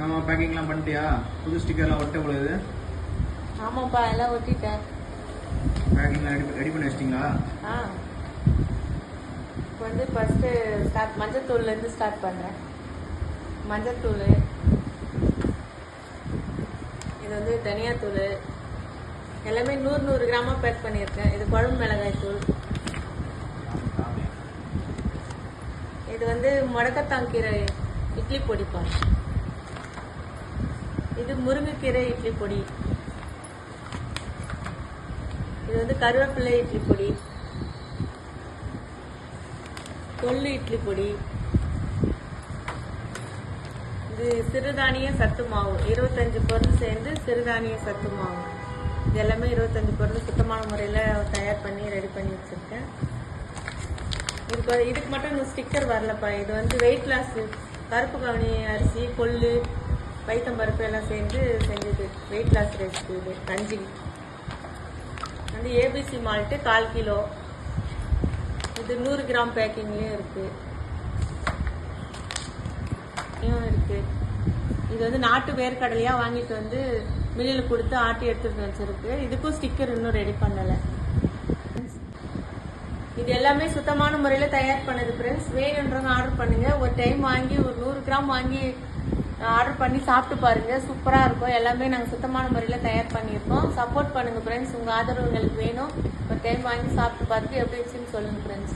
ஆமா, பேக்கிங்லாம் பண்ணிட்டியா? புது ஸ்டிக்கர்லாம் ஒட்ட போகுது. ஆமாப்பா, எல்லாம் ஒட்டிட்டேன். பேக்கிங்லாம் ரெடி பண்ணி வச்சிட்டீங்களா? இப்போ வந்து ஃபஸ்ட்டு மஞ்சத்தூள்லேருந்து ஸ்டார்ட் பண்ணுறேன். மஞ்சத்தூள், இது வந்து தனியாத்தூள், எல்லாமே 100 கிராமாக பேக் பண்ணியிருக்கேன். இது குழம்பு மிளகாய் தூள், இது வந்து முடக்கத்தாங்கீரை இட்லி பொடிப்பா, இது முருங்கைக்கீரை இட்லி பொடி, இது வந்து கருவேப்பிலை இட்லி பொடி, கொள்ளு இட்லி பொடி, இது சிறுதானிய சத்து மாவு 25 பொருள் சேர்ந்து சிறுதானிய சத்து மாவு. இது எல்லாமே 25 பொருள் சுத்தமான முறையில் தயார் பண்ணி ரெடி பண்ணி வச்சுருக்கேன். இதுக்கு மட்டும் இன்னும் ஸ்டிக்கர் வரலப்பா. இது வந்து வெயிட் லாஸ், கருப்பு கவுனி அரிசி, கொள்ளு, பைத்தம்பருப்பு எல்லாம் சேர்ந்து செஞ்சது வெயிட் லாஸ் ரெசிபி. இது கஞ்சி வந்து ஏபிசி மால்ட்டு 1/4 கிலோ, இது 100 கிராம் பேக்கிங்லேயும் இருக்குது. இது வந்து நாட்டு வேர்க்கடலையாக வாங்கிட்டு வந்து மில்லில் கொடுத்து ஆட்டி எடுத்துகிட்டு வச்சிருக்கு. இதுக்கும் ஸ்டிக்கர் இன்னும் ரெடி பண்ணலை. இது எல்லாமே சுத்தமான முறையில் தயார் பண்ணது ஃப்ரெண்ட்ஸ். வேணுன்றவங்க ஆர்டர் பண்ணுங்கள். ஒரு டைம் வாங்கி ஒரு 100 கிராம் வாங்கி ஆர்டர் பண்ணி சாப்பிட்டு பாருங்கள். சூப்பராக இருக்கும். எல்லாமே நாங்கள் சுத்தமான முறையில் தயார் பண்ணியிருக்கோம். சப்போர்ட் பண்ணுங்கள் ஃப்ரெண்ட்ஸ். உங்கள் ஆதரவு எங்களுக்கு வேணும். ஒரு டைம் வாங்கி சாப்பிட்டு பார்த்துட்டு எப்படி இருந்துச்சுன்னு சொல்லுங்கள் ஃப்ரெண்ட்ஸ்.